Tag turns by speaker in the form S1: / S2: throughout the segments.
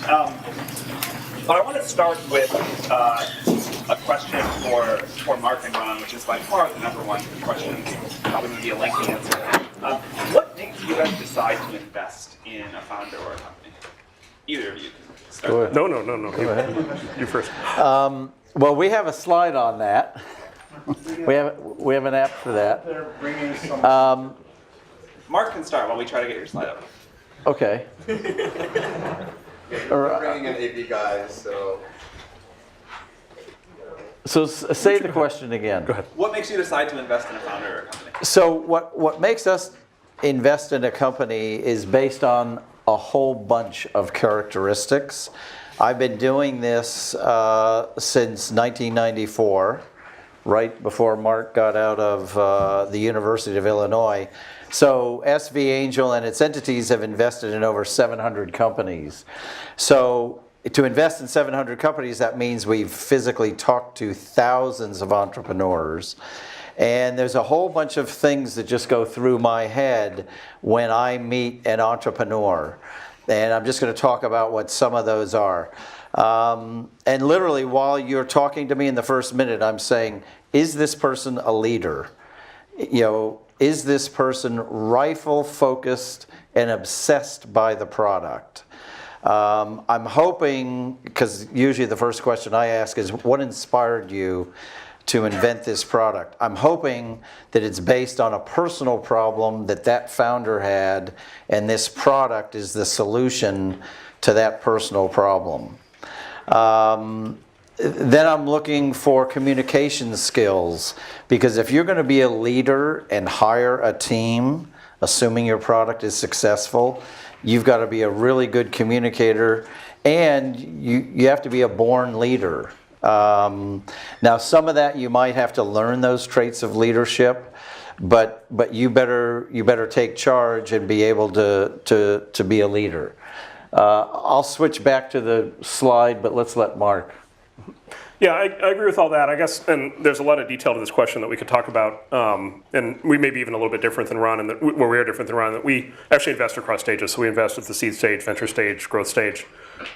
S1: But I want to start with a question for Mark and Ron, which is by far the number one question, probably going to be a lengthy answer. What makes you guys decide to invest in a founder or a company? Either of you can start.
S2: Go ahead.
S3: No.
S2: Go ahead.
S3: You first.
S2: Well, we have a slide on that. We have an app for that.
S4: They're bringing some.
S1: Mark can start while we try to get your slide up.
S2: Okay.
S5: We're bringing in AV guys, so.
S2: So say the question again.
S3: Go ahead.
S1: What makes you decide to invest in a founder or a company?
S2: So what makes us invest in a company is based on a whole bunch of characteristics. I've been doing this since 1994, right before Mark got out of the University of Illinois. So SV Angel and its entities have invested in over 700 companies. So to invest in 700 companies, that means we've physically talked to thousands of entrepreneurs. And there's a whole bunch of things that just go through my head when I meet an entrepreneur. And I'm just going to talk about what some of those are. And literally, while you're talking to me in the first minute, I'm saying, is this person a leader? You know, is this person rifle-focused and obsessed by the product? I'm hoping, because usually the first question I ask is, what inspired you to invent this product? I'm hoping that it's based on a personal problem that that founder had, and this product is the solution to that personal problem. Then I'm looking for communication skills, because if you're going to be a leader and hire a team, assuming your product is successful, you've got to be a really good communicator, and you have to be a born leader. Now, some of that you might have to learn those traits of leadership, but you better take charge and be able to be a leader. I'll switch back to the slide, but let's let Mark.
S3: Yeah, I agree with all that. I guess, and there's a lot of detail to this question that we could talk about, and we may be even a little bit different than Ron, where we are different than Ron, that we actually invest across stages. So we invest at the seed stage, venture stage, growth stage,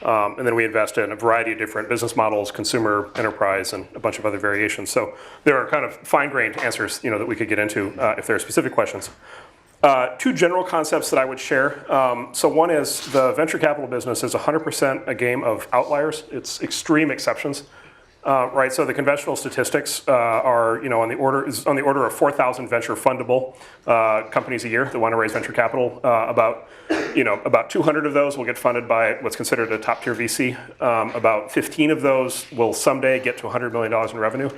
S3: and then we invest in a variety of different business models, consumer, enterprise, and a bunch of other variations. So there are kind of fine-grained answers, that we could get into if there are specific questions. Two general concepts that I would share. So one is the venture capital business is 100% a game of outliers. It's extreme exceptions. Right, so the conventional statistics are, on the order of 4,000 venture fundable companies a year that want to raise venture capital. About 200 of those will get funded by what's considered a top tier VC. About 15 of those will someday get to $100 million in revenue,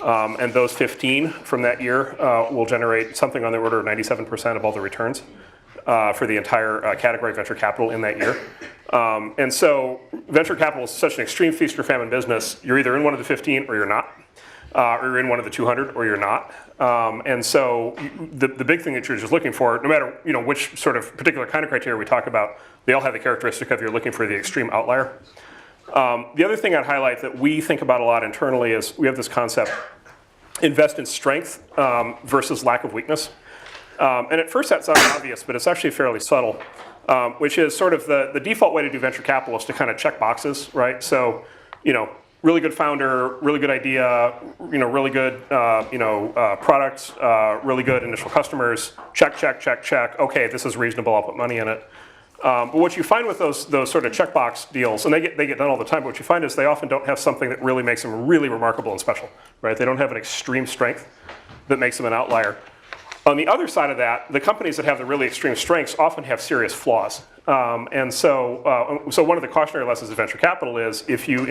S3: and those 15 from that year will generate something on the order of 97% of all the returns for the entire category of venture capital in that year. And so venture capital is such an extreme feast or famine business. You're either in one of the 15 or you're not, or you're in one of the 200 or you're not. And so the big thing that you're just looking for, no matter which sort of particular kind of criteria we talk about, they all have the characteristic of you're looking for the extreme outlier. The other thing I'd highlight that we think about a lot internally is we have this concept, invest in strength versus lack of weakness. And at first that sounds obvious, but it's actually fairly subtle. Which is sort of the default way to do venture capital is to kind of check boxes, right? So, really good founder, really good idea, really good, products, really good initial customers. Check, check, check, check. Okay, this is reasonable. I'll put money in it. But what you find with those sort of checkbox deals, and they get done all the time. But what you find is they often don't have something that really makes them really remarkable and special, right? They don't have an extreme strength that makes them an outlier. On the other side of that, the companies that have the really extreme strengths often have serious flaws. And so one of the cautionary lessons of venture capital is if you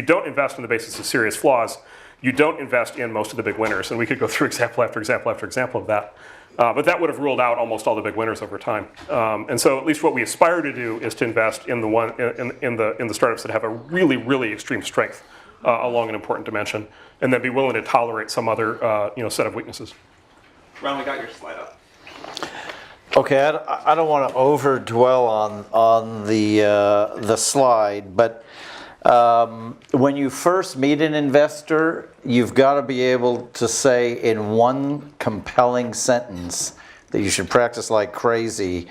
S3: don't invest on the basis of serious flaws, you don't invest in most of the big winners. And we could go through example after example after example of that. But that would have ruled out almost all the big winners over time. And so at least what we aspire to do is to invest in the startups that have a really, really extreme strength along an important dimension, and then be willing to tolerate some other set of weaknesses.
S1: Ron, we got your slide up.
S2: Okay, I don't want to over dwell on the slide, but when you first meet an investor, you've got to be able to say in one compelling sentence that you should practice like crazy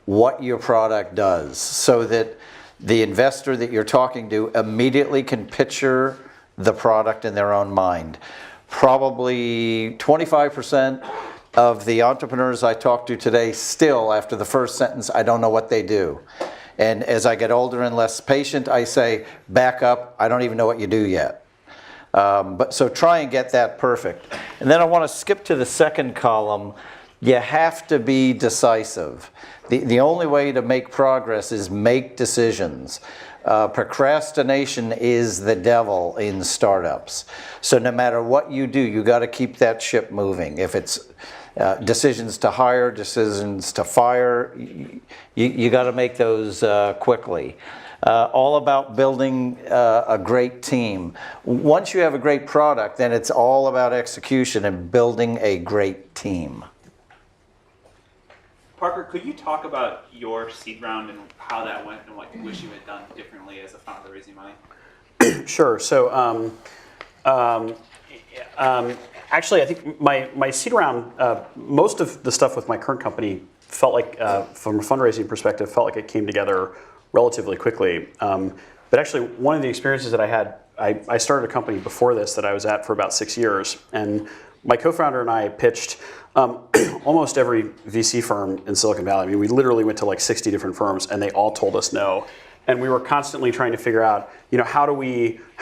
S2: what your product does, so that the investor that you're talking to immediately can picture the product in their own mind. Probably 25% of the entrepreneurs I talk to today still, after the first sentence, I don't know what they do. And as I get older and less patient, I say, back up, I don't even know what you do yet. But so try and get that perfect. And then I want to skip to the second column. You have to be decisive. The only way to make progress is make decisions. Procrastination is the devil in startups. So no matter what you do, you got to keep that ship moving. If it's decisions to hire, decisions to fire, you got to make those quickly. All about building a great team. Once you have a great product, then it's all about execution and building a great team.
S1: Parker, could you talk about your seed round and how that went and what you wish you had done differently as a founder raising money?
S6: Sure. So actually, I think my seed round, most of the stuff with my current company felt like, from a fundraising perspective, felt like it came together relatively quickly. But actually, one of the experiences that I had, I started a company before this that I was at for about 6 years, and my co-founder and I pitched almost every VC firm in Silicon Valley. I mean, we literally went to like 60 different firms, and they all told us no. And we were constantly trying to figure out, how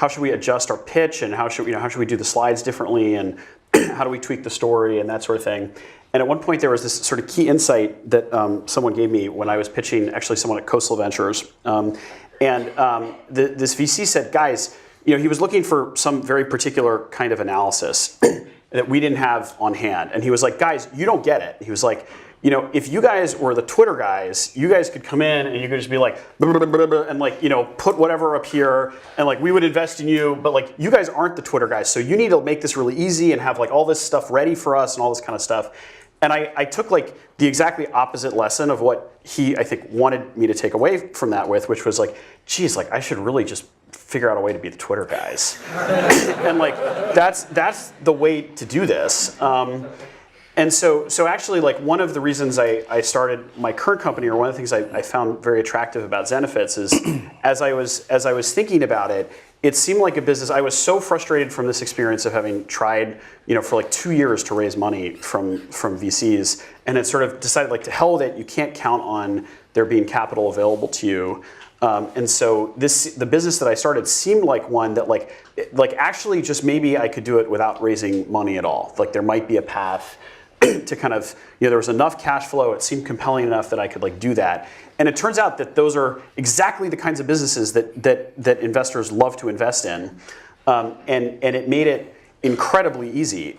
S6: should we adjust our pitch, and how should we do the slides differently, and how do we tweak the story, and that sort of thing. And at one point, there was this sort of key insight that someone gave me when I was pitching, actually someone at Coastal Ventures. This VC said, guys, he was looking for some very particular kind of analysis that we didn't have on hand. And he was like, guys, you don't get it. He was like, if you guys were the Twitter guys, you guys could come in and you could just be like, blah, blah, blah, blah, and like, put whatever up here, and like, we would invest in you, but like, you guys aren't the Twitter guys, so you need to make this really easy and have like all this stuff ready for us and all this kind of stuff. And I took like the exactly opposite lesson of what he, I think, wanted me to take away from that with, which was like, geez, like I should really just figure out a way to be the Twitter guys. And like, that's the way to do this. And so actually, like, one of the reasons I started my current company, or one of the things I found very attractive about Zenefits, is as I was thinking about it, it seemed like a business. I was so frustrated from this experience of having tried, for like 2 years to raise money from VCs, and it sort of decided, like, to hell with it. You can't count on there being capital available to you. And so the business that I started seemed like one that like actually just maybe I could do it without raising money at all. Like there might be a path to kind of, there was enough cash flow, it seemed compelling enough that I could like do that. And it turns out that those are exactly the kinds of businesses that investors love to invest in. And it made it incredibly easy.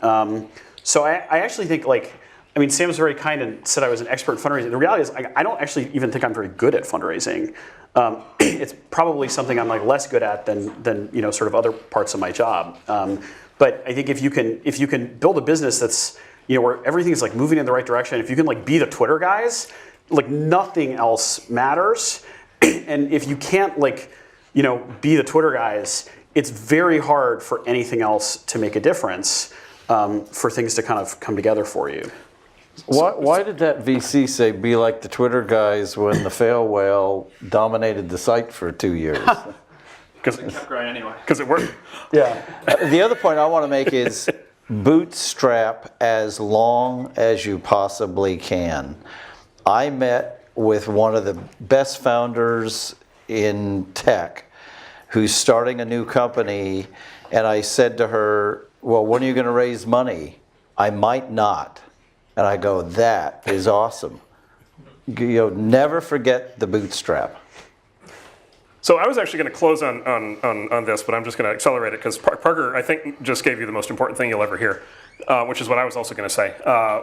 S6: So I actually think Sam was very kind and said I was an expert in fundraising. The reality is I don't actually even think I'm very good at fundraising. It's probably something I'm like less good at than sort of other parts of my job. But I think if you can build a business that's where everything is like moving in the right direction, if you can like be the Twitter guys, like nothing else matters. And if you can't be the Twitter guys, it's very hard for anything else to make a difference, for things to kind of come together for you.
S2: Why did that VC say be like the Twitter guys when the fail whale dominated the site for 2 years?
S3: Because
S1: It kept growing anyway.
S3: it worked.
S6: Yeah.
S2: The other point I want to make is bootstrap as long as you possibly can. I met with one of the best founders in tech who's starting a new company, and I said to her, well, when are you going to raise money? I might not. And I go, that is awesome. Never forget the bootstrap.
S3: So I was actually going to close on this, but I'm just going to accelerate it because Parker, I think, just gave you the most important thing you'll ever hear, which is what I was also going to say,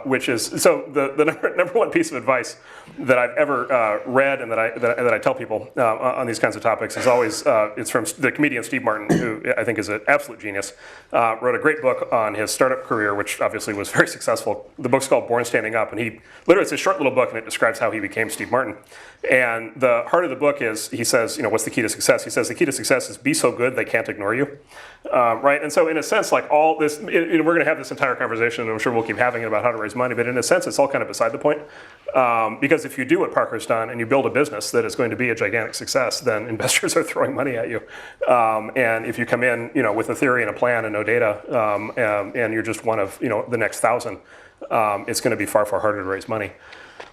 S3: which is, so the number one piece of advice that I've ever read and that I tell people on these kinds of topics is always, it's from the comedian Steve Martin, who I think is an absolute genius, wrote a great book on his startup career, which obviously was very successful. The book's called Born Standing Up, and it's a short little book, and it describes how he became Steve Martin. And the heart of the book is, he says, what's the key to success? He says the key to success is be so good they can't ignore you, right? And so in a sense, like all this, we're going to have this entire entire conversation, and I'm sure we'll keep having it about how to raise money, but in a sense, it's all kind of beside the point. Because if you do what Parker's done and you build a business that is going to be a gigantic success, then investors are throwing money at you. And if you come in, with a theory and a plan and no data, and you're just one of, the next 1,000, it's going to be far, far harder to raise money.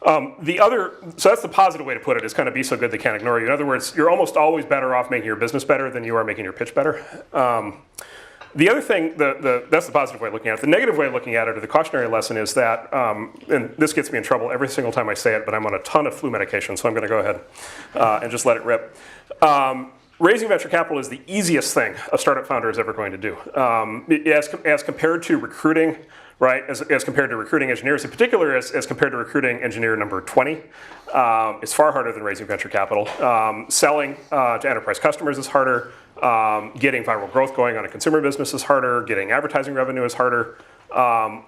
S3: So that's the positive way to put it, is kind of be so good they can't ignore you. In other words, you're almost always better off making your business better than you are making your pitch better. The other thing, that's the positive way of looking at it. The negative way of looking at it, or the cautionary lesson, is that, and this gets me in trouble every single time I say it, but I'm on a ton of flu medication, so I'm going to go ahead and just let it rip. Raising venture capital is the easiest thing a startup founder is ever going to do. As compared to recruiting, right, as compared to recruiting engineers, in particular as compared to recruiting engineer number 20, it's far harder than raising venture capital. Selling to enterprise customers is harder. Getting viral growth going on a consumer business is harder. Getting advertising revenue is harder.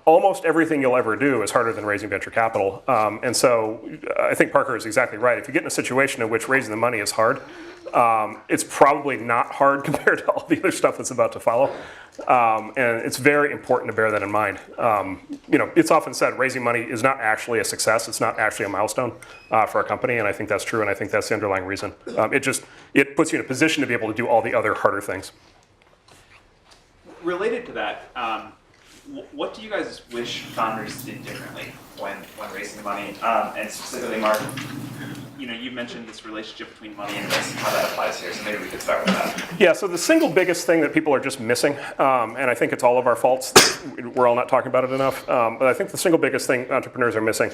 S3: Almost everything you'll ever do is harder than raising venture capital. And so I think Parker is exactly right. If you get in a situation in which raising the money is hard, it's probably not hard compared to all the other stuff that's about to follow. And it's very important to bear that in mind. It's often said raising money is not actually a success. It's not actually a milestone for a company, and I think that's true, and I think that's the underlying reason. It puts you in a position to be able to do all the other harder things.
S1: Related to that, what do you guys wish founders did differently when raising money? And specifically, Mark, you mentioned this relationship between money and risk and how that applies here, so maybe we could start with that.
S3: Yeah, so the single biggest thing that people are just missing, and I think it's all of our faults, we're all not talking about it enough, but I think the single biggest thing entrepreneurs are missing,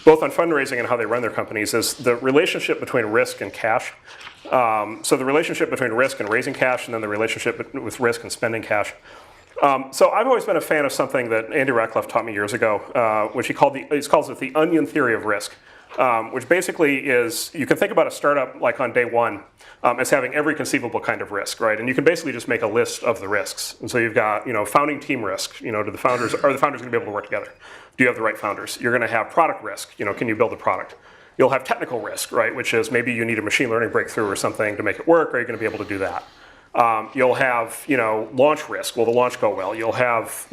S3: both on fundraising and how they run their companies, is the relationship between risk and cash. So the relationship between risk and raising cash, and then the relationship with risk and spending cash. So I've always been a fan of something that Andy Rachleff taught me years ago, which he calls it the onion theory of risk, which basically is, you can think about a startup like on day one as having every conceivable kind of risk, right? And you can basically just make a list of the risks. And so you've got, founding team risk. Are the founders going to be able to work together? Do you have the right founders? You're going to have product risk. Can you build a product? You'll have technical risk, right? Which is maybe you need a machine learning breakthrough or something to make it work. Are you going to be able to do that? You'll have, launch risk. Will the launch go well? You'll have,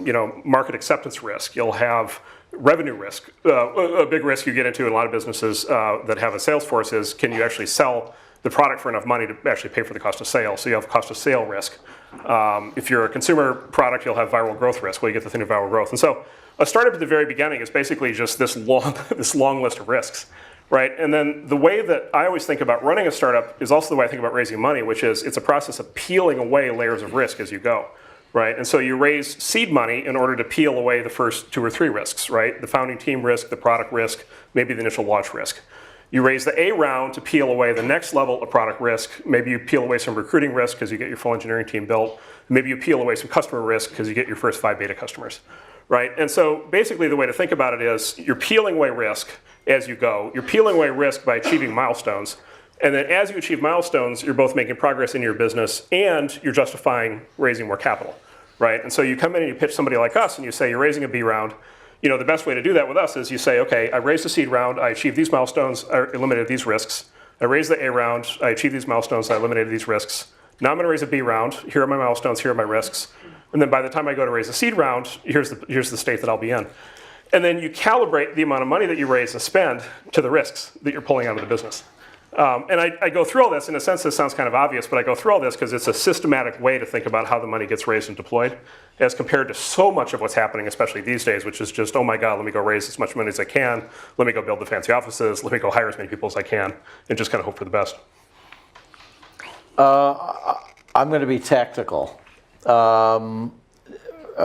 S3: market acceptance risk. You'll have revenue risk. A big risk you get into in a lot of businesses that have a sales force is, can you actually sell the product for enough money to actually pay for the cost of sale? So you have cost of sale risk. If you're a consumer product, you'll have viral growth risk. Will you get the thing of viral growth? And so a startup at the very beginning is basically just this long list of risks. Right, and then the way that I always think about running a startup is also the way I think about raising money, which is it's a process of peeling away layers of risk as you go, right? And so you raise seed money in order to peel away the first 2 or 3 risks, right? The founding team risk, the product risk, maybe the initial launch risk. You raise the A round to peel away the next level of product risk. Maybe you peel away some recruiting risk because you get your full engineering team built. Maybe you peel away some customer risk because you get your first 5 beta customers, right? And so basically the way to think about it is you're peeling away risk as you go. You're peeling away risk by achieving milestones. And then as you achieve milestones, you're both making progress in your business and you're justifying raising more capital, right? And so you come in and you pitch somebody like us and you say you're raising a B round. The best way to do that with us is you say, okay, I raised a seed round, I achieved these milestones, I eliminated these risks. I raised the A round, I achieved these milestones, I eliminated these risks. Now I'm gonna raise a B round, here are my milestones, here are my risks. And then by the time I go to raise a seed round, here's the state that I'll be in. And then you calibrate the amount of money that you raise and spend to the risks that you're pulling out of the business. And I go through all this, in a sense this sounds kind of obvious, but I go through all this because it's a systematic way to think about how the money gets raised and deployed, as compared to so much of what's happening, especially these days, which is just, oh my God, let me go raise as much money as I can, let me go build the fancy offices, let me go hire as many people as I can, and just kind of hope for the best.
S2: I'm going to be tactical.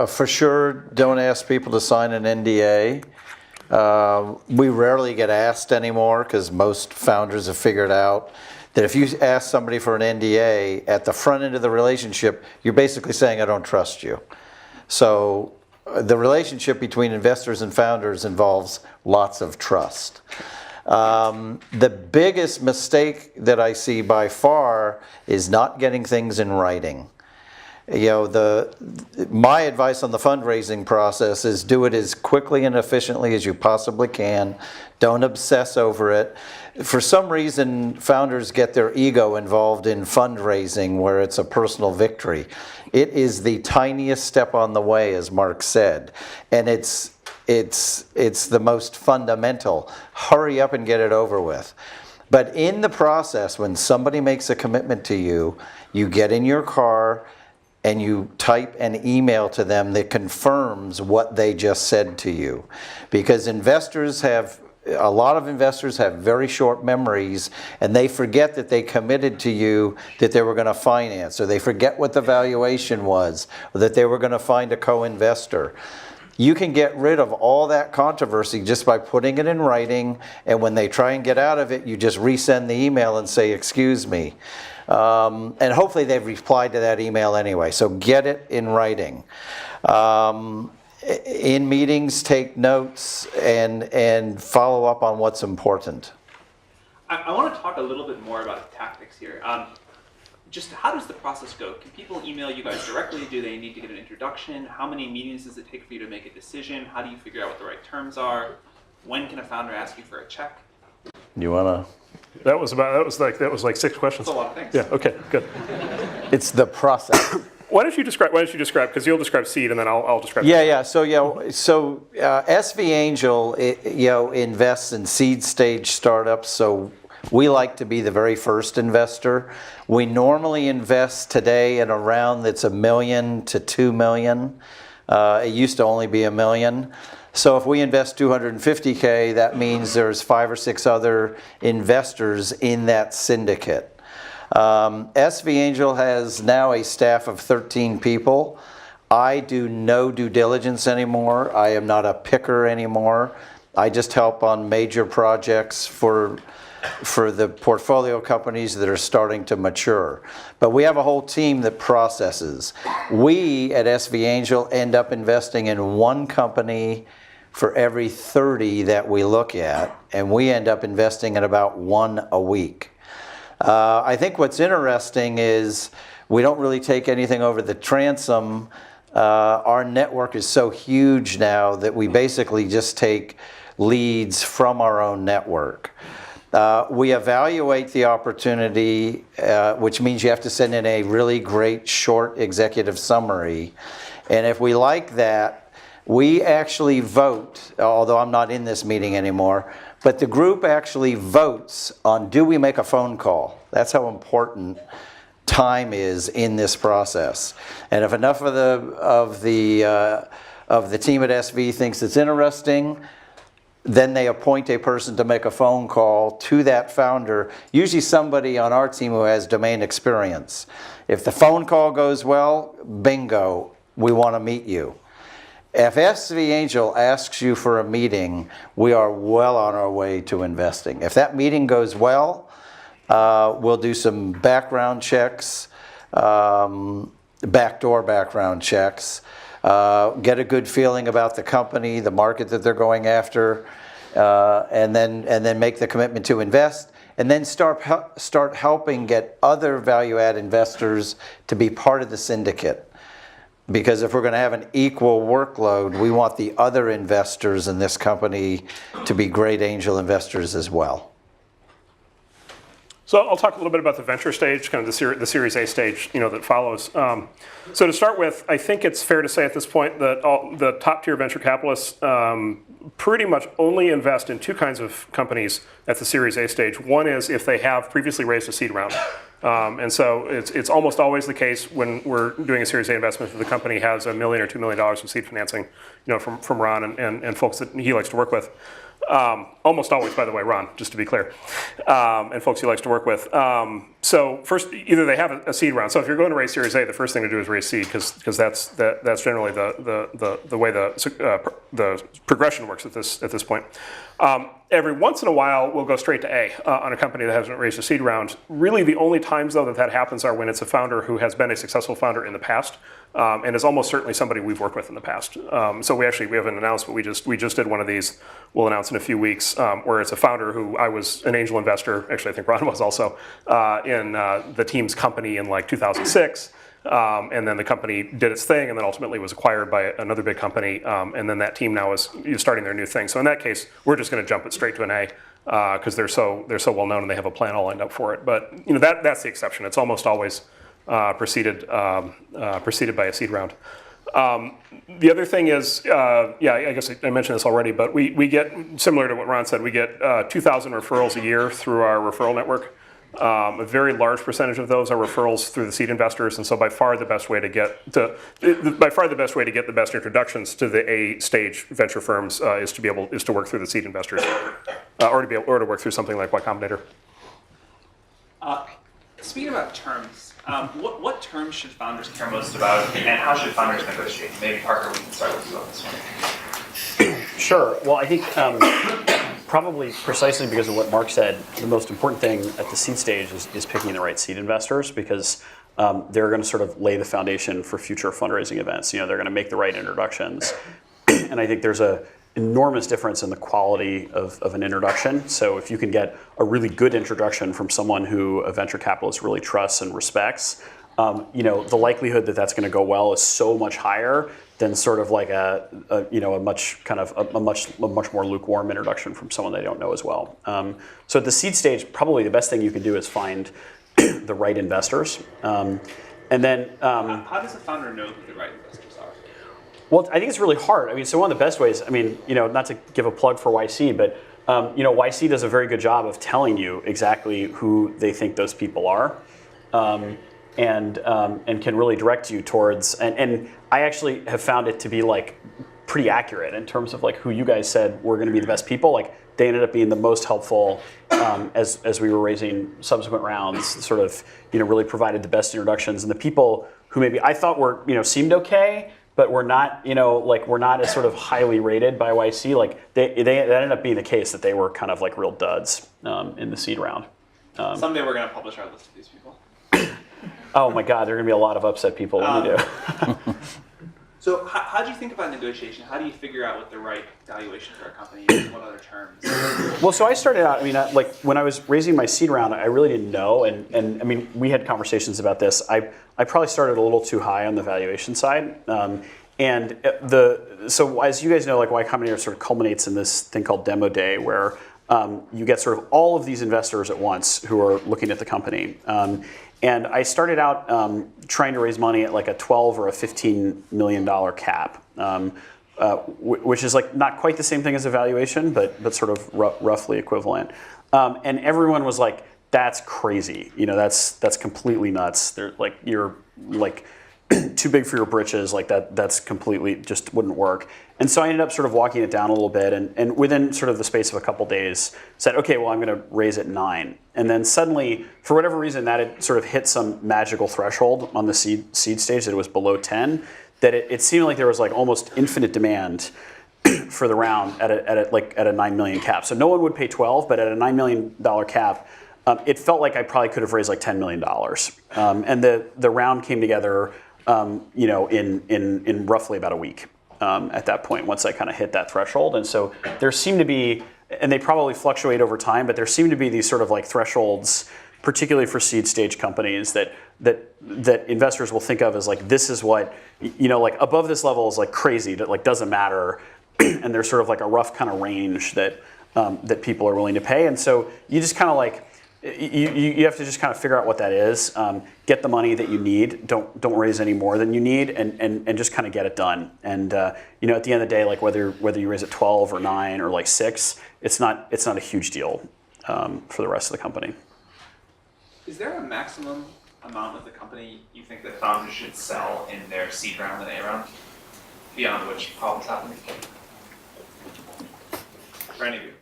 S2: For sure, don't ask people to sign an NDA. We rarely get asked anymore because most founders have figured out that if you ask somebody for an NDA at the front end of the relationship, you're basically saying, I don't trust you. So the relationship between investors and founders involves lots of trust. The biggest mistake that I see by far is not getting things in writing. My advice on the fundraising process is do it as quickly and efficiently as you possibly can. Don't obsess over it. For some reason, founders get their ego involved in fundraising where it's a personal victory. It is the tiniest step on the way, as Mark said, and it's the most fundamental. Hurry up and get it over with. But in the process, when somebody makes a commitment to you, you get in your car and you type an email to them that confirms what they just said to you. Because a lot of investors have very short memories, and they forget that they committed to you that they were going to finance, or they forget what the valuation was, or that they were going to find a co-investor. You can get rid of all that controversy just by putting it in writing, and when they try and get out of it, you just resend the email and say, excuse me. And hopefully they've replied to that email anyway, so get it in writing. In meetings, take notes and follow up on what's important.
S1: I want to talk a little bit more about the tactics here. Just how does the process go? Can people email you guys directly? Do they need to get an introduction? How many meetings does it take for you to make a decision? How do you figure out what the right terms are? When can a founder ask you for a check?
S2: You wanna?
S3: That was like 6 questions.
S1: That's a lot of things.
S3: Yeah. Okay. Good.
S2: It's the process.
S3: Why don't you describe? Because you'll describe seed, and then I'll describe.
S2: Yeah. So SV Angel, invests in seed stage startups. So we like to be the very first investor. We normally invest today in a round that's $1 million to $2 million. It used to only be $1 million. So if we invest $250K, that means there's 5 or 6 other investors in that syndicate. SV Angel has now a staff of 13 people. I do no due diligence anymore. I am not a picker anymore. I just help on major projects for the portfolio companies that are starting to mature. But we have a whole team that processes. We at SV Angel end up investing in one company for every 30 that we look at, and we end up investing in about 1 a week. I think what's interesting is we don't really take anything over the transom. Our network is so huge now that we basically just take leads from our own network. We evaluate the opportunity, which means you have to send in a really great short executive summary. And if we like that, we actually vote, although I'm not in this meeting anymore, but the group actually votes on, do we make a phone call? That's how important time is in this process. And if enough of the team at SV thinks it's interesting, then they appoint a person to make a phone call to that founder, usually somebody on our team who has domain experience. If the phone call goes well, bingo, we want to meet you. If SV Angel asks you for a meeting, we are well on our way to investing. If that meeting goes well, we'll do some background checks, backdoor background checks, get a good feeling about the company, the market that they're going after, and then make the commitment to invest, and then start helping get other value-add investors to be part of the syndicate. Because if we're going to have an equal workload, we want the other investors in this company to be great angel investors as well.
S3: So I'll talk a little bit about the venture stage, kind of the Series A stage, that follows. So to start with, I think it's fair to say at this point that the top tier venture capitalists pretty much only invest in 2 kinds of companies at the Series A stage. One is if they have previously raised a seed round. And so it's almost always the case when we're doing a Series A investment that the company has $1 million or $2 million of seed financing, from Ron and folks that he likes to work with. Almost always, by the way, Ron, just to be clear, and folks he likes to work with. So first, either they have a seed round. So if you're going to raise Series A, the first thing to do is raise seed because that's generally the way the progression works at this point. Every once in a while, we'll go straight to A on a company that hasn't raised a seed round. Really, the only times, though, that happens are when it's a founder who has been a successful founder in the past and is almost certainly somebody we've worked with in the past. So we have an announcement. We just did one of these. We'll announce in a few weeks where it's a founder who I was an angel investor. Actually, I think Ron was also in the team's company in like 2006. and then the company did its thing, and then ultimately was acquired by another big company, and then that team now is starting their new thing. So in that case, we're just going to jump it straight to an A because they're so well known and they have a plan all lined up for it. But that's the exception. It's almost always preceded by a seed round. The other thing is, I guess I mentioned this already, but we get, similar to what Ron said, we get 2,000 referrals a year through our referral network. A very large percentage of those are referrals through the seed investors, and so by far the best way to get the best introductions to the A stage venture firms is to work through the seed investors, or to work through something like Y Combinator.
S1: Speaking about terms, what terms should founders care most about, and how should founders negotiate? Maybe Parker, we can start with you on this one.
S6: Sure. Well, I think probably precisely because of what Mark said, the most important thing at the seed stage is picking the right seed investors, because they're going to sort of lay the foundation for future fundraising events. They're going to make the right introductions. And I think there's an enormous difference in the quality of an introduction. So if you can get a really good introduction from someone who a venture capitalist really trusts and respects, the likelihood that that's going to go well is so much higher than sort of like a much more lukewarm introduction from someone they don't know as well. So at the seed stage, probably the best thing you can do is find the right investors, and then.
S1: How does a founder know who the right investors are?
S6: Well, I think it's really hard. So one of the best ways, not to give a plug for YC, but YC does a very good job of telling you exactly who they think those people are. And can really direct you towards, and I actually have found it to be like pretty accurate in terms of like who you guys said were going to be the best people. Like they ended up being the most helpful as we were raising subsequent rounds. Sort of really provided the best introductions, and the people who maybe I thought were seemed okay, but were not were not as sort of highly rated by YC. Like that ended up being the case that they were kind of like real duds in the seed round.
S1: Someday we're going to publish our list of these people.
S6: Oh my God, there are going to be a lot of upset people when we do.
S1: So how do you think about negotiation? How do you figure out what the right valuation for a company is? What other terms?
S6: Well, so I started out, like when I was raising my seed round, I really didn't know. And we had conversations about this. I probably started a little too high on the valuation side. So as you guys know, like Y Combinator sort of culminates in this thing called Demo Day, where you get sort of all of these investors at once who are looking at the company. And I started out trying to raise money at like a $12 or a $15 million cap, which is like not quite the same thing as a valuation, but sort of roughly equivalent. And everyone was like, "That's crazy. That's completely nuts. They're like you're like too big for your britches. Like that's completely just wouldn't work." And so I ended up sort of walking it down a little bit, and within sort of the space of a couple days, said, "Okay, well I'm going to raise it 9." And then suddenly, for whatever reason, that had sort of hit some magical threshold on the seed stage that it was below 10. That it seemed like there was like almost infinite demand for the round at a 9 million cap. So no one would pay 12, but at a $9 million cap, it felt like I probably could have raised like $10 million. And the round came together, in roughly about a week. At that point, once I kind of hit that threshold. And so there seemed to be, and they probably fluctuate over time, but there seem to be these sort of like thresholds, particularly for seed stage companies, that investors will think of as like, this is what, like above this level is like crazy, that like doesn't matter. And there's sort of like a rough kind of range that people are willing to pay. And so you just kind of like, you have to just kind of figure out what that is, get the money that you need, don't raise any more than you need, and just kind of get it done. And at the end of the day, like whether you raise at 12 or 9 or like 6, it's not a huge deal for the rest of the company.
S1: Is there a maximum amount of the company you think that founders should sell in their seed round and A round, beyond which problems happen? For any of you.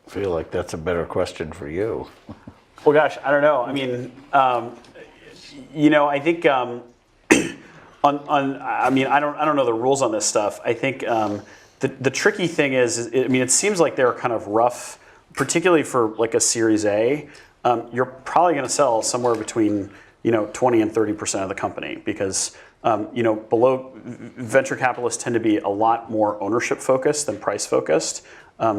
S2: I feel like that's a better question for you.
S6: Well, gosh, I don't know. I think I don't know the rules on this stuff. I think the tricky thing is, it seems like they're kind of rough, particularly for like a Series A. You're probably going to sell somewhere between 20 and 30% of the company, because below venture capitalists tend to be a lot more ownership focused than price focused.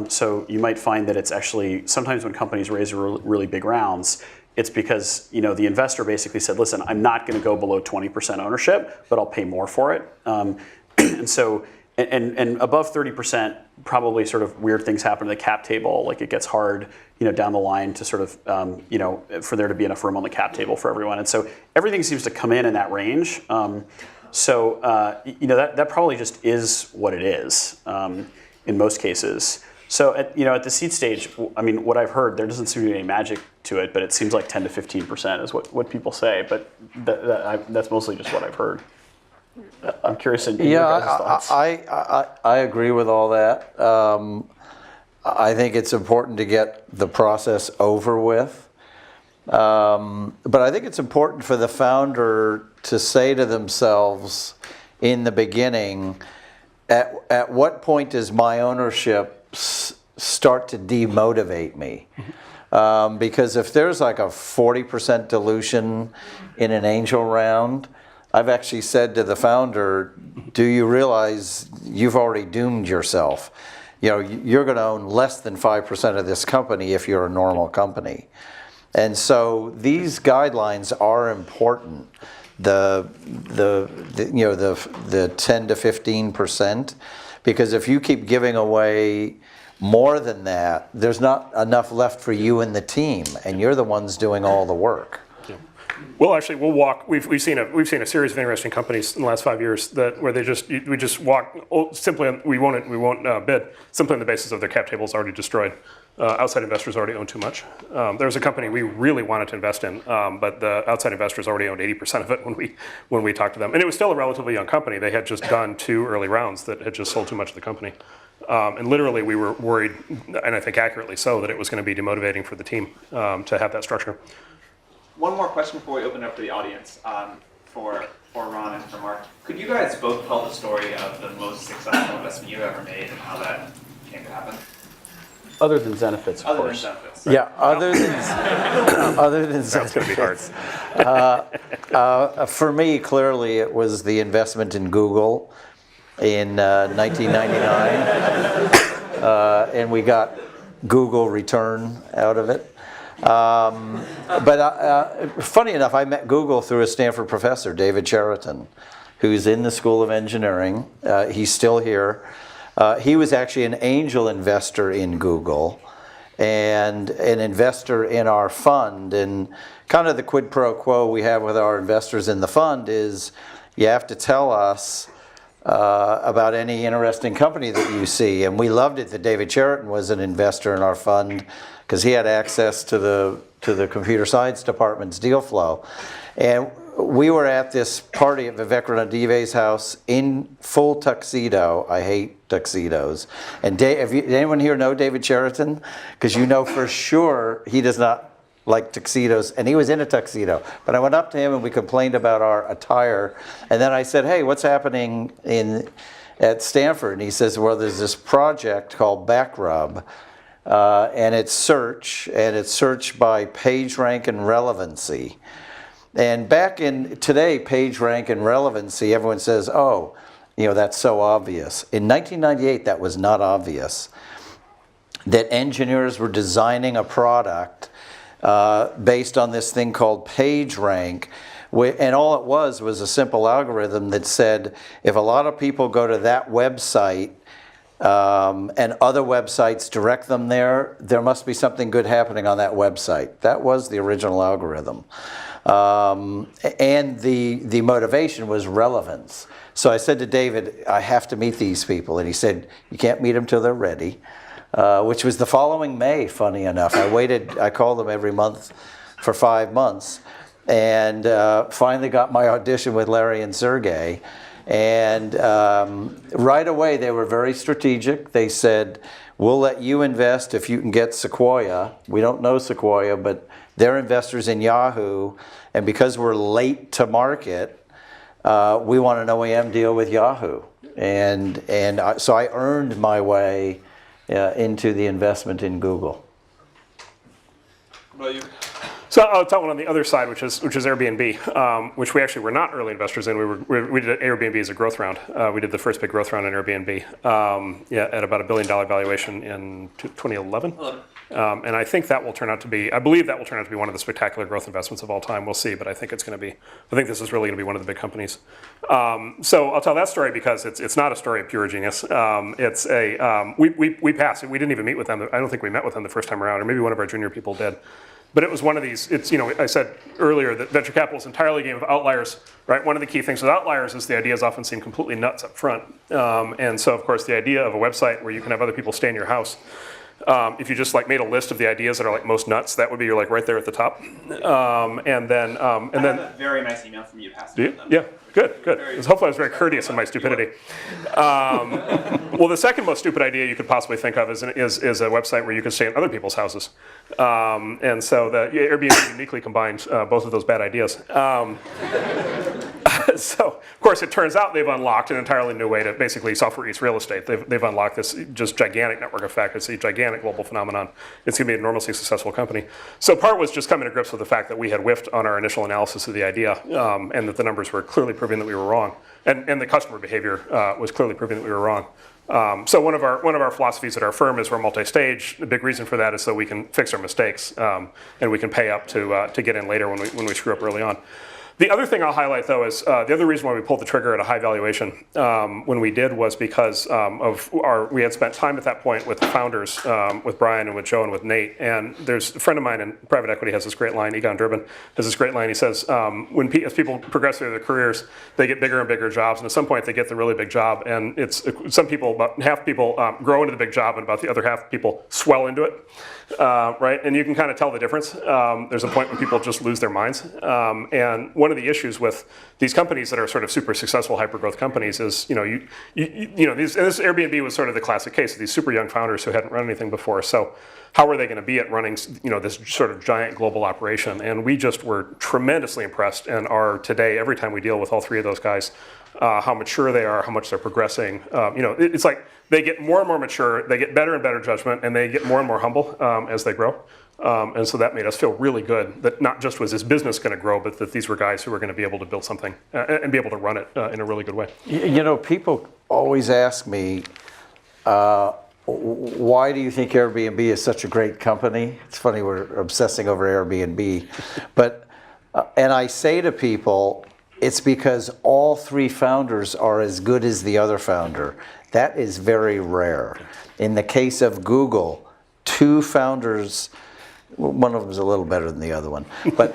S6: So you might find that it's actually, sometimes when companies raise really big rounds, it's because the investor basically said, listen, I'm not going to go below 20% ownership, but I'll pay more for it. And so, and above 30%, probably sort of weird things happen to the cap table. Like it gets hard, down the line to sort of, for there to be enough room on the cap table for everyone. And so everything seems to come in that range. That probably just is what it is in most cases. So at the seed stage, I mean, what I've heard, there doesn't seem to be any magic to it, but it seems like 10 to 15% is what people say. But that's mostly just what I've heard. I'm curious in your guys' thoughts.
S2: I agree with all that. I think it's important to get the process over with. But I think it's important for the founder to say to themselves in the beginning, at what point does my ownership start to demotivate me? Because if there's like a 40% dilution in an angel round, I've actually said to the founder, do you realize you've already doomed yourself? You're going to own less than 5% of this company if you're a normal company. And so these guidelines are important. The 10 to 15%, because if you keep giving away more than that, there's not enough left for you and the team, and you're the ones doing all the work.
S3: Well, actually, we'll walk. We've seen a series of interesting companies in the last 5 years where we just walk simply. We won't bid simply on the basis of their cap tables already destroyed. Outside investors already own too much. There was a company we really wanted to invest in, but the outside investors already owned 80% of it when we talked to them, and it was still a relatively young company. They had just done 2 early rounds that had just sold too much of the company, and literally we were worried, and I think accurately so, that it was going to be demotivating for the team to have that structure.
S1: One more question before we open it up to the audience for Ron and for Mark. Could you guys both tell the story of the most successful investment you've ever made and how that came to happen?
S6: Other than Zenefits, of
S1: Other
S6: course.
S1: than Zenefits.
S2: Yeah, other than
S3: That's going to be hard.
S2: for me, clearly, it was the investment in Google in 1999, and we got Google return out of it. But funny enough, I met Google through a Stanford professor, David Cheriton, who's in the School of Engineering. He's still here. He was actually an angel investor in Google and an investor in our fund. And kind of the quid pro quo we have with our investors in the fund is you have to tell us about any interesting company that you see. And we loved it that David Cheriton was an investor in our fund because he had access to the computer science department's deal flow. And we were at this party at Vivek Ranadive's house in full tuxedo. I hate tuxedos. And did anyone here know David Cheriton? Because you know for sure he does not like tuxedos, and he was in a tuxedo. But I went up to him and we complained about our attire. And then I said, hey, what's happening at Stanford? And he says, well, there's this project called Backrub. And it's search by PageRank and relevancy. And back in today, PageRank and relevancy, everyone says, oh, that's so obvious. In 1998, that was not obvious. That engineers were designing a product based on this thing called PageRank. And all it was a simple algorithm that said, if a lot of people go to that website, and other websites direct them there must be something good happening on that website. That was the original algorithm. And the motivation was relevance. So I said to David, I have to meet these people. And he said, you can't meet them till they're ready, which was the following May, funny enough. I called them every month for 5 months, and finally got my audition with Larry and Sergey. And right away, they were very strategic. They said, we'll let you invest if you can get Sequoia. We don't know Sequoia, but they're investors in Yahoo. And because we're late to market, we want an OEM deal with Yahoo. So I earned my way into the investment in Google.
S5: What about you?
S3: So I'll tell one on the other side, which is Airbnb, which we actually were not early investors in. We did Airbnb as a growth round. We did the first big growth round in Airbnb, at about $1 billion valuation in 2011. And I think that will turn out to be, I believe that will turn out to be one of the spectacular growth investments of all time. We'll see, but I think it's going to be, I think this is really going to be one of the big companies. So I'll tell that story because it's not a story of pure genius. It's a, we passed it. We didn't even meet with them. I don't think we met with them the first time around, or maybe one of our junior people did. But it was one of these, it's, I said earlier that venture capital is entirely a game of outliers, right? One of the key things with outliers is the ideas often seem completely nuts up front. And so, of course, the idea of a website where you can have other people stay in your house, if you just like made a list of the ideas that are like most nuts, that would be like right there at the top. And then,
S1: I have a very nice email from you passing
S3: do you?
S1: them.
S3: Yeah, good. Hopefully I was very courteous in my stupidity. Well, the second most stupid idea you could possibly think of is a website where you can stay in other people's houses. And so the Airbnb uniquely combines both of those bad ideas. So, of course, it turns out they've unlocked an entirely new way to basically software eats real estate. They've unlocked this just gigantic network effect. It's a gigantic global phenomenon. It's going to be an enormously successful company. So part was just coming to grips with the fact that we had whiffed on our initial analysis of the idea, and that the numbers were clearly proving that we were wrong, and the customer behavior was clearly proving that we were wrong. So one of our philosophies at our firm is we're multi-stage. The big reason for that is so we can fix our mistakes, and we can pay up to get in later when we screw up early on. The other thing I'll highlight, though, is the other reason why we pulled the trigger at a high valuation when we did was because we had spent time at that point with the founders, with Brian and with Joe and with Nate. And there's a friend of mine in private equity has this great line, Egon Durbin has this great line. He says, as people progress through their careers, they get bigger and bigger jobs. And at some point, they get the really big job. And it's some people, about half people grow into the big job, and about the other half of people swell into it. Right? And you can kind of tell the difference. There's a point when people just lose their minds. And one of the issues with these companies that are sort of super successful hyper-growth companies is, this Airbnb was sort of the classic case of these super young founders who hadn't run anything before. So how are they going to be at running, this sort of giant global operation? And we just were tremendously impressed and are today, every time we deal with all three of those guys, how mature they are, how much they're progressing. It's like they get more and more mature, they get better and better judgment, and they get more and more humble as they grow. And so that made us feel really good that not just was this business going to grow, but that these were guys who were going to be able to build something and be able to run it in a really good way.
S2: People always ask me, why do you think Airbnb is such a great company? It's funny, we're obsessing over Airbnb. But, and I say to people, it's because all three founders are as good as the other founder. That is very rare. In the case of Google, two founders, one of them is a little better than the other one, but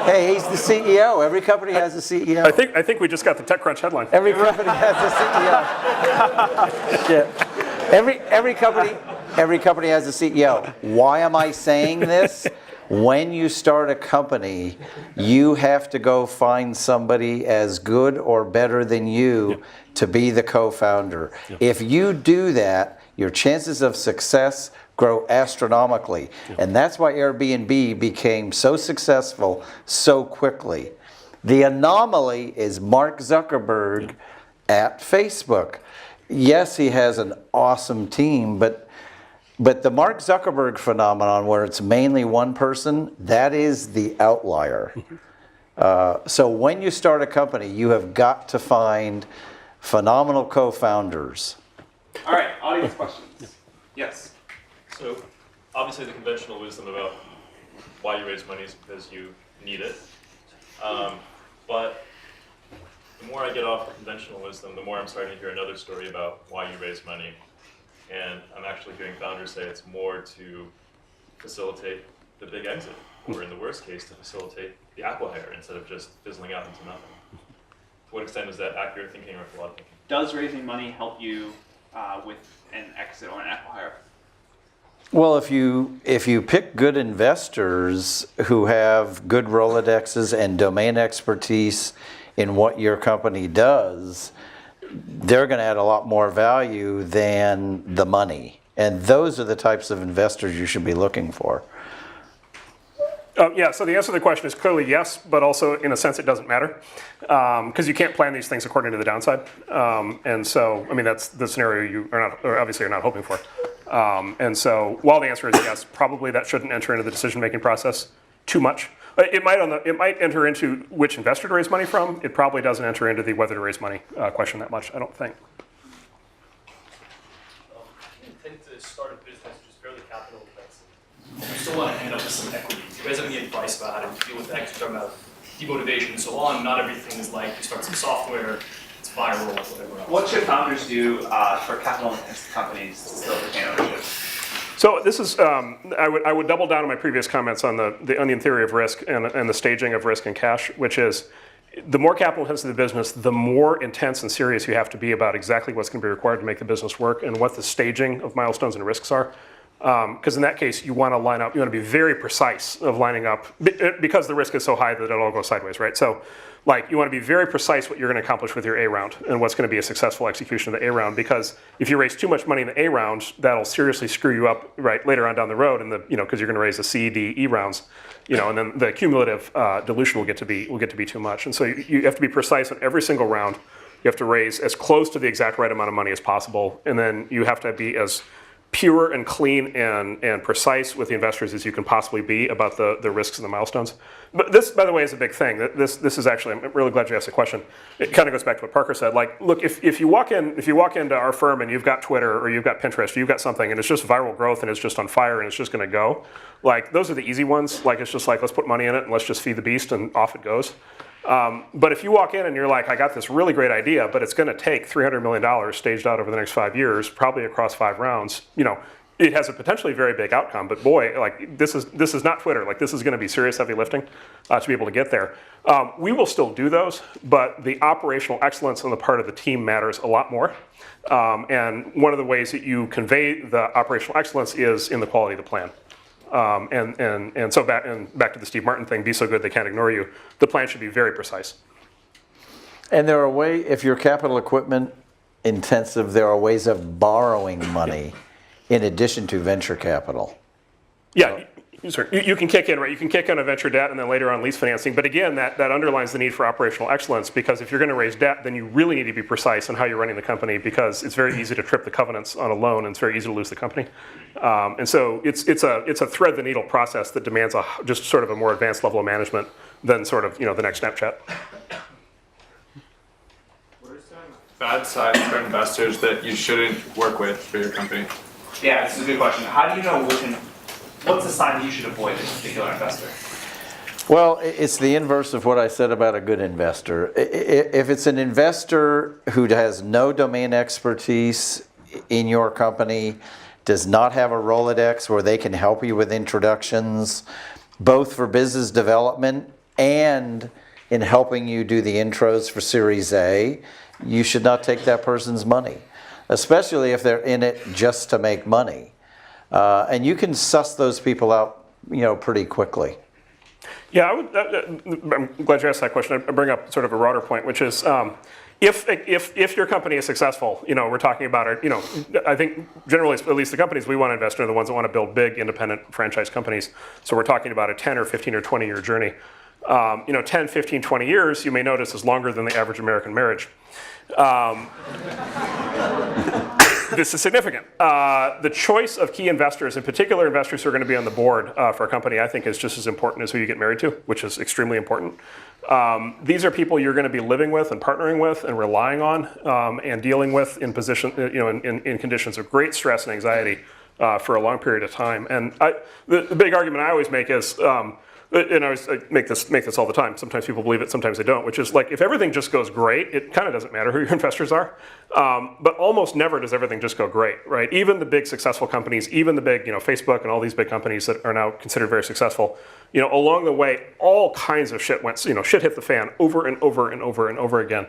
S2: hey, he's the CEO. Every company has a CEO.
S3: I think we just got the TechCrunch headline.
S2: Every company has a CEO. Yeah. Every company has a CEO. Why am I saying this? When you start a company, you have to go find somebody as good or better than you to be the co-founder. If you do that, your chances of success grow astronomically. And that's why Airbnb became so successful so quickly. The anomaly is Mark Zuckerberg at Facebook. Yes, he has an awesome team, but the Mark Zuckerberg phenomenon, where it's mainly one person, that is the outlier. So when you start a company, you have got to find phenomenal co-founders.
S1: All right, audience questions. Yes.
S7: So, obviously the conventional wisdom about why you raise money is because you need it. But the more I get off the conventional wisdom, the more I'm starting to hear another story about why you raise money. And I'm actually hearing founders say it's more to facilitate the big exit, or in the worst case, to facilitate the acqui-hire instead of just fizzling out into nothing. To what extent is that accurate thinking or flawed thinking?
S1: Does raising money help you with an exit or an acqui-hire?
S2: Well, if you pick good investors who have good Rolodexes and domain expertise in what your company does, they're going to add a lot more value than the money. And those are the types of investors you should be looking for.
S3: Yeah, so the answer to the question is clearly yes, but also in a sense it doesn't matter because you can't plan these things according to the downside. And so, I mean, that's the scenario you are not, or obviously you're not hoping for. And so while the answer is yes, probably that shouldn't enter into the decision-making process too much. It might enter into which investor to raise money from. It probably doesn't enter into the whether to raise money question that much, I don't think.
S8: Do you intend to start a business just still want to end up with some equity. Do you guys have any advice about how to deal with that? 'Cause you're talking about demotivation and so on. Not everything is like you start some software, it's viral, whatever else.
S1: What should founders do for capital-intensive companies to still retain ownership?
S3: So this is, I would double down on my previous comments on the onion theory of risk and the staging of risk and cash, which is the more capital intensive the business, the more intense and serious you have to be about exactly what's going to be required to make the business work and what the staging of milestones and risks are. Because in that case, you want to line up, you want to be very precise of lining up, because the risk is so high that it'll all go sideways, right? So like you want to be very precise what you're going to accomplish with your A round and what's going to be a successful execution of the A round, because if you raise too much money in the A round, that'll seriously screw you up right later on down the road, and because you're going to raise the C, D, E rounds, and then the cumulative dilution will get to be too much. And so you have to be precise on every single round. You have to raise as close to the exact right amount of money as possible, and then you have to be as pure and clean and precise with the investors as you can possibly be about the risks and the milestones. But this, by the way, is a big thing. This is actually, I'm really glad you asked the question. It kind of goes back to what Parker said. Like, look, if you walk into our firm and you've got Twitter or you've got Pinterest or you've got something and it's just viral growth and it's just on fire and it's just going to go, like those are the easy ones. Like it's just like, let's put money in it and let's just feed the beast and off it goes. But if you walk in and you're like, I got this really great idea, but it's going to take $300 million staged out over the next 5 years, probably across 5 rounds, it has a potentially very big outcome. But boy, like this is not Twitter. Like this is going to be serious heavy lifting to be able to get there. We will still do those, but the operational excellence on the part of the team matters a lot more. And one of the ways that you convey the operational excellence is in the quality of the plan. And so back to the Steve Martin thing, be so good they can't ignore you. The plan should be very precise.
S2: And there are ways, if you're capital equipment intensive, there are ways of borrowing money in addition to venture capital.
S3: Yeah, you can kick in, right? You can kick in a venture debt and then later on lease financing. But again, that underlines the need for operational excellence, because if you're going to raise debt, then you really need to be precise on how you're running the company, because it's very easy to trip the covenants on a loan and it's very easy to lose the company. And so it's a thread the needle process that demands just sort of a more advanced level of management than sort of the next Snapchat.
S5: What are some bad signs for investors that you shouldn't work with for your company?
S1: Yeah, this is a good question. How do you know what's the sign that you should avoid as a particular investor?
S2: Well, it's the inverse of what I said about a good investor. If it's an investor who has no domain expertise in your company, does not have a Rolodex where they can help you with introductions, both for business development and in helping you do the intros for Series A, you should not take that person's money, especially if they're in it just to make money. And you can suss those people out, pretty quickly.
S3: Yeah, I'm glad you asked that question. I bring up sort of a broader point, which is if your company is successful, we're talking about it. I think generally, at least the companies we want to invest in are the ones that want to build big independent franchise companies. So we're talking about a 10 or 15 or 20 year journey. 10, 15, 20 years, you may notice, is longer than the average American marriage. This is significant. The choice of key investors, in particular investors who are going to be on the board for a company, I think is just as important as who you get married to, which is extremely important. These are people you're going to be living with and partnering with and relying on and dealing with in in conditions of great stress and anxiety for a long period of time. And the big argument I always make is, and I make this all the time. Sometimes people believe it, sometimes they don't. Which is like, if everything just goes great, it kind of doesn't matter who your investors are. But almost never does everything just go great, right? Even the big successful companies, even the big, Facebook and all these big companies that are now considered very successful, along the way, all kinds of shit went, shit hit the fan over and over and over and over again.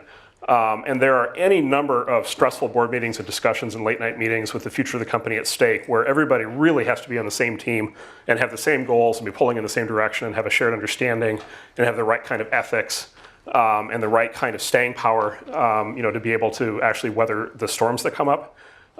S3: And there are any number of stressful board meetings and discussions and late night meetings with the future of the company at stake, where everybody really has to be on the same team and have the same goals and be pulling in the same direction and have a shared understanding and have the right kind of ethics and the right kind of staying power, to be able to actually weather the storms that come up.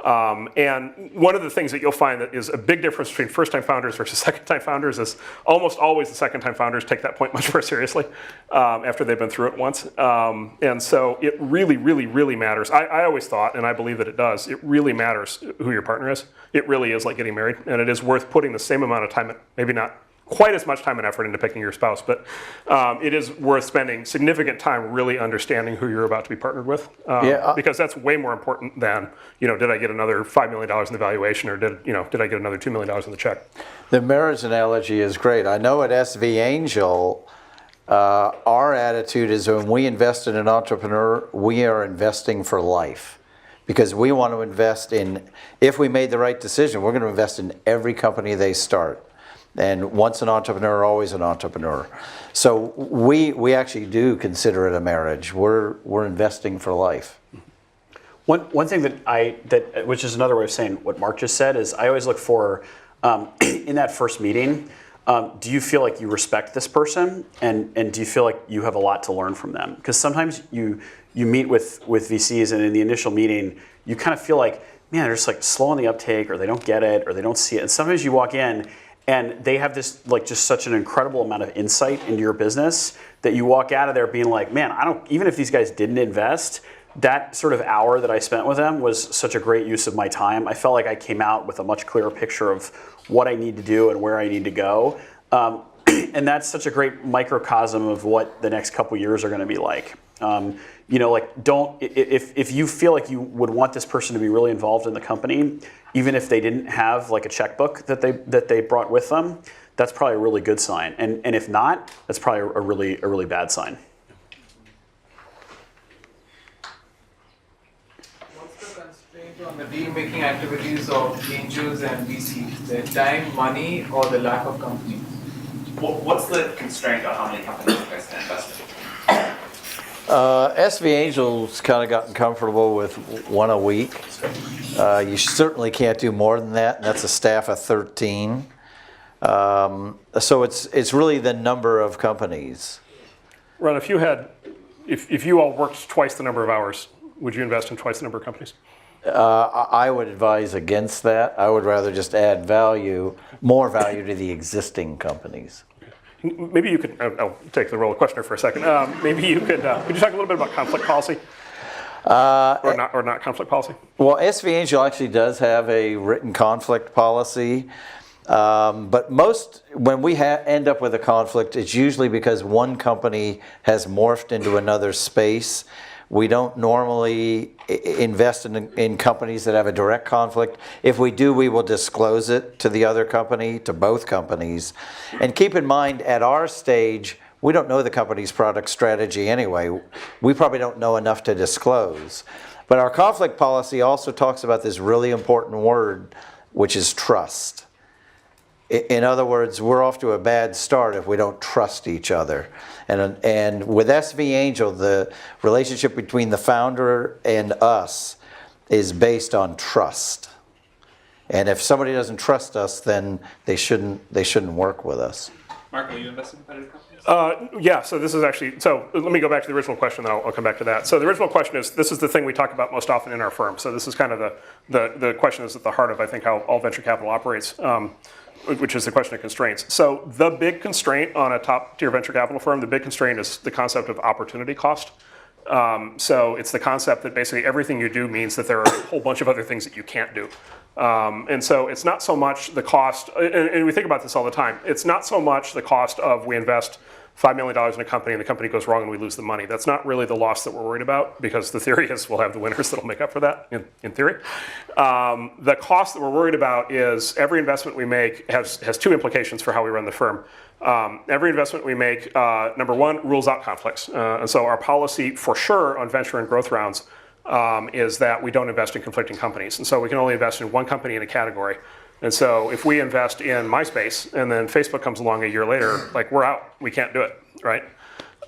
S3: And one of the things that you'll find that is a big difference between first-time founders versus second-time founders is almost always the second-time founders take that point much more seriously after they've been through it once. And so it really, really, really matters. I always thought, and I believe that it does, it really matters who your partner is. It really is like getting married, and it is worth putting the same amount of time, maybe not quite as much time and effort into picking your spouse, but it is worth spending significant time really understanding who you're about to be partnered with, because that's way more important than, did I get another $5 million in the valuation, or did I get another $2 million in the check?
S2: The marriage analogy is great. I know at SV Angel, our attitude is when we invest in an entrepreneur, we are investing for life. Because we want to invest in, if we made the right decision, we're going to invest in every company they start. And once an entrepreneur, always an entrepreneur. So we actually do consider it a marriage. We're investing for life.
S6: One thing that which is another way of saying what Mark just said, is I always look for in that first meeting, do you feel like you respect this person, and do you feel like you have a lot to learn from them? Because sometimes you meet with VCs, and in the initial meeting you kind of feel like, man, they're just like slow on the uptake, or they don't get it, or they don't see it. And sometimes you walk in and they have this like just such an incredible amount of insight into your business that you walk out of there being like, man, even if these guys didn't invest, that sort of hour that I spent with them was such a great use of my time. I felt like I came out with a much clearer picture of what I need to do and where I need to go. And that's such a great microcosm of what the next couple years are going to be like. If you feel like you would want this person to be really involved in the company, even if they didn't have like a checkbook that they brought with them, that's probably a really good sign. And if not, that's probably a really bad sign.
S4: What's the constraint on the deal-making activities of angels and VCs? The time, money, or the lack of companies?
S1: What's the constraint on how many companies you guys can invest in?
S2: SV Angel's kind of gotten comfortable with one a week. You certainly can't do more than that, and that's a staff of 13. So it's really the number of companies.
S3: Ron, if you all worked twice the number of hours, would you invest in twice the number of companies?
S2: I would advise against that. I would rather just add more value to the existing companies.
S3: Maybe you could, I'll take the role of questioner for a second. Maybe you could you talk a little bit about conflict policy? Or not conflict policy?
S2: Well, SV Angel actually does have a written conflict policy. But when we end up with a conflict, it's usually because one company has morphed into another space. We don't normally invest in companies that have a direct conflict. If we do, we will disclose it to the other company, to both companies. And keep in mind, at our stage, we don't know the company's product strategy anyway. We probably don't know enough to disclose. But our conflict policy also talks about this really important word, which is trust. In other words, we're off to a bad start if we don't trust each other. And with SV Angel, the relationship between the founder and us is based on trust. And if somebody doesn't trust us, then they shouldn't work with us.
S1: Mark, will you invest in competitive companies?
S3: Yeah, so this is actually, so let me go back to the original question, then I'll come back to that. So the original question is, this is the thing we talk about most often in our firm. So this is kind of the question that's at the heart of, I think, how all venture capital operates. Which is the question of constraints. So the big constraint on a top-tier venture capital firm, the big constraint is the concept of opportunity cost. So it's the concept that basically everything you do means that there are a whole bunch of other things that you can't do. And so it's not so much the cost, and we think about this all the time, it's not so much the cost of we invest $5 million in a company and the company goes wrong and we lose the money. That's not really the loss that we're worried about, because the theory is we'll have the winners that'll make up for that, in theory. The cost that we're worried about is every investment we make has two implications for how we run the firm. Every investment we make, number one, rules out conflicts. And so our policy for sure on venture and growth rounds is that we don't invest in conflicting companies. And so we can only invest in one company in a category. And so if we invest in MySpace and then Facebook comes along a year later, like, we're out. We can't do it, right?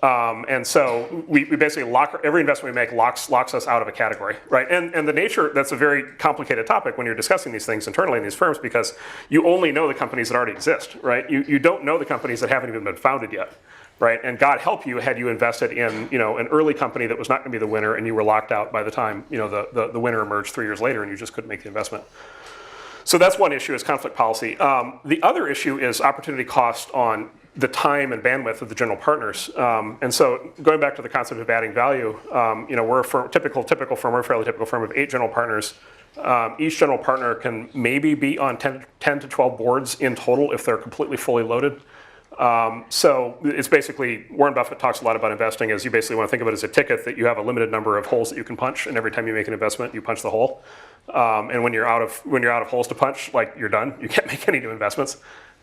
S3: And so we basically every investment we make locks us out of a category, right? And the nature, that's a very complicated topic when you're discussing these things internally in these firms, because you only know the companies that already exist, right? You don't know the companies that haven't even been founded yet, right? And God help you had you invested in an early company that was not going to be the winner, and you were locked out by the time the winner emerged 3 years later and you just couldn't make the investment. So that's one issue, is conflict policy. The other issue is opportunity cost on the time and bandwidth of the general partners. And so going back to the concept of adding value, we're a typical firm, we're a fairly typical firm of 8 general partners, Each general partner can maybe be on 10 to 12 boards in total if they're completely fully loaded. So it's basically, Warren Buffett talks a lot about investing as you basically want to think of it as a ticket that you have a limited number of holes that you can punch, and every time you make an investment, you punch the hole. And when you're out of holes to punch, like you're done, you can't make any new investments.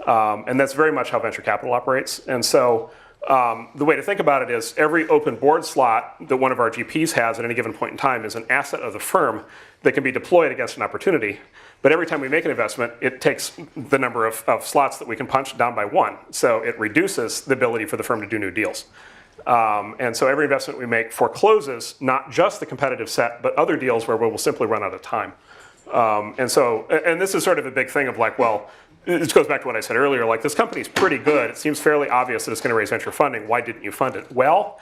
S3: And that's very much how venture capital operates. And so the way to think about it is every open board slot that one of our GPs has at any given point in time is an asset of the firm that can be deployed against an opportunity. But every time we make an investment, it takes the number of slots that we can punch down by one. So it reduces the ability for the firm to do new deals. And so every investment we make forecloses not just the competitive set, but other deals where we will simply run out of time. And this is sort of a big thing of like, well, it goes back to what I said earlier, like this company's pretty good. It seems fairly obvious that it's going to raise venture funding. Why didn't you fund it? Well,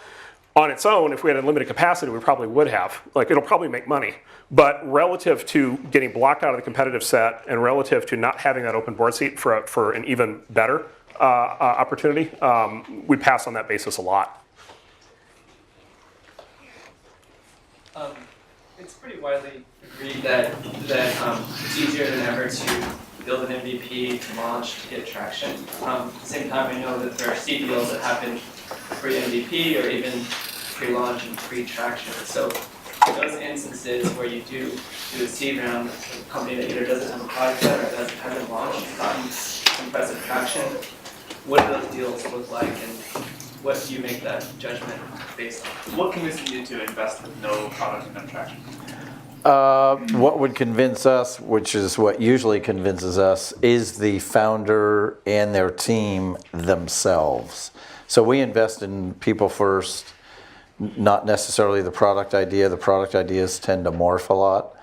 S3: on its own, if we had unlimited capacity, we probably would have. Like, it'll probably make money. But relative to getting blocked out of the competitive set and relative to not having that open board seat for an even better opportunity, we pass on that basis a lot.
S9: It's pretty widely agreed that it's easier than ever to build an MVP, to launch, to get traction. At the same time, I know that there are seed deals that happen pre-MVP or even pre-launch and pre-traction. So in those instances where you do a seed round with a company that either doesn't have a product yet or hasn't launched, gotten impressive traction, what do those deals look like, and what do you make that judgment based on?
S1: What convinces you to invest with no product and no traction?
S2: What would convince us, which is what usually convinces us, is the founder and their team themselves. So we invest in people first, not necessarily the product idea. The product ideas tend to morph a lot.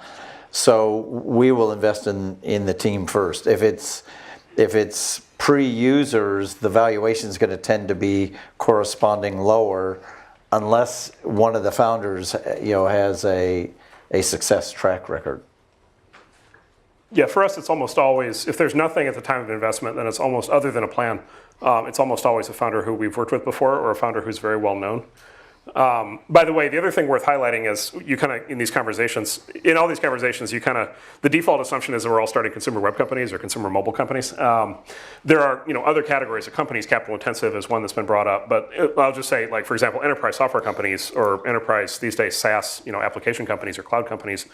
S2: So we will invest in the team first. If it's pre-users, the valuation is going to tend to be corresponding lower unless one of the founders has a success track record.
S3: Yeah, for us, it's almost always, if there's nothing at the time of investment, then it's almost, other than a plan, it's almost always a founder who we've worked with before or a founder who's very well known. By the way, the other thing worth highlighting is you kind of, in all these conversations, the default assumption is that we're all starting consumer web companies or consumer mobile companies. There are, other categories of companies. Capital intensive is one that's been brought up, but I'll just say, like, for example, enterprise software companies or enterprise, these days, SaaS, application companies or cloud companies.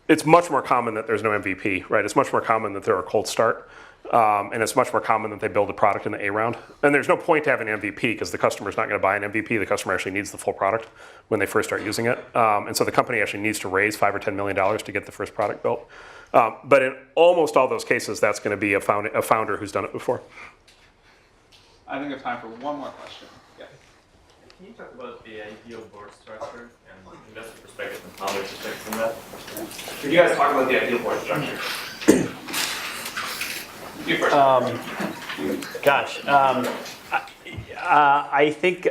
S3: It's much more common that there's no MVP, right? It's much more common that they're a cold start. And it's much more common that they build a product in the A round. And there's no point to having an MVP because the customer's not going to buy an MVP. The customer actually needs the full product when they first start using it. And so the company actually needs to raise $5 or $10 million to get the first product built. But in almost all those cases, that's going to be a founder who's done it before.
S1: I think we have time for one more question. Yeah.
S7: Can you talk about the ideal board structure and investor perspective and founder perspective from that?
S1: Could you guys talk about the ideal board structure? You first.
S6: I think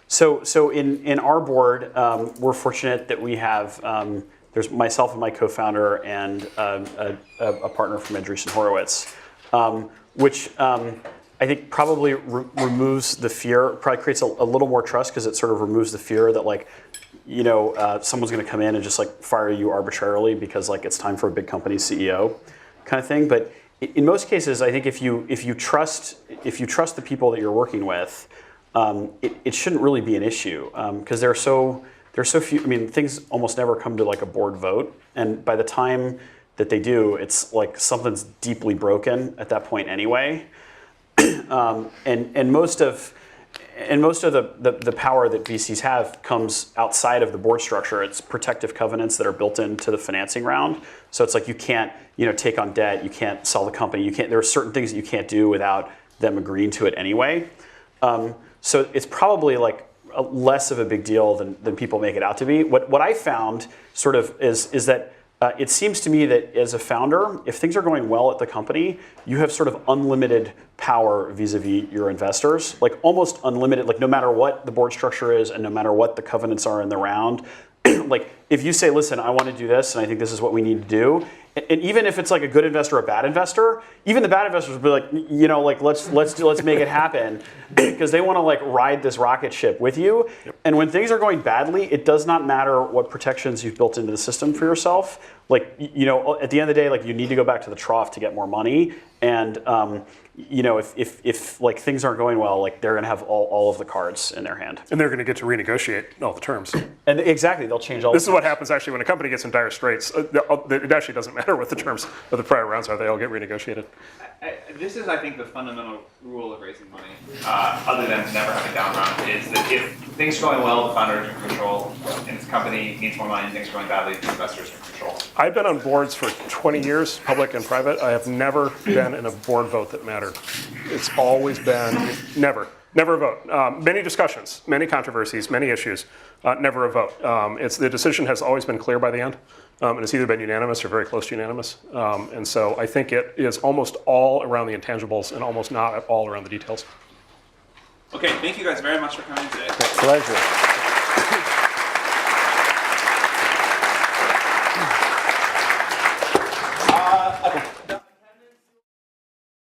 S6: so. In our board, we're fortunate that we have there's myself and my co-founder and a partner from Andreessen Horowitz, which I think probably removes the fear. Probably creates a little more trust because it sort of removes the fear that someone's going to come in and just fire you arbitrarily because it's time for a big company's CEO, kind of thing. But in most cases, I think if you trust the people that you're working with, it shouldn't really be an issue because there's so few. I mean, things almost never come to a board vote, and by the time that they do, it's like something's deeply broken at that point anyway. And most of the power that VCs have comes outside of the board structure. It's protective covenants that are built into the financing round. So it's like you can't, take on debt. You can't sell the company. There are certain things that you can't do without them agreeing to it anyway. So it's probably less of a big deal than people make it out to be. What I found sort of is that it seems to me that as a founder, if things are going well at the company, you have sort of unlimited power vis-a-vis your investors, almost unlimited, no matter what the board structure is and no matter what the covenants are in the round. If you say, listen, I want to do this and I think this is what we need to do, and even if it's a good investor or a bad investor, even the bad investors will be let's make it happen because they want to ride this rocket ship with you. Yep. And when things are going badly, it does not matter what protections you've built into the system for yourself like, you know, at the end of the day, like, you need to go back to the trough to get more money. And, you know, if like things aren't going well, like, they're going to have all of the cards in their hand.
S3: And they're going to get to renegotiate all the terms.
S6: And exactly, they'll change all
S3: This
S6: the
S3: is what happens actually when a company gets in dire straits. It actually doesn't matter what the terms of the prior rounds are, they all get renegotiated.
S1: This is, I think, the fundamental rule of raising money, other than never having a down round, is that if things are going well, the founder is in control, and the company needs more money, and things are going badly, the investors are in control.
S3: I've been on boards for 20 years, public and private. I have never been in a board vote that mattered. It's always been, never a vote. Many discussions, many controversies, many issues, never a vote. The decision has always been clear by the end, and it's either been unanimous or very close to unanimous. And so I think it is almost all around the intangibles and almost not at all around the details.
S1: Okay, thank you guys very much for coming today.
S2: Pleasure.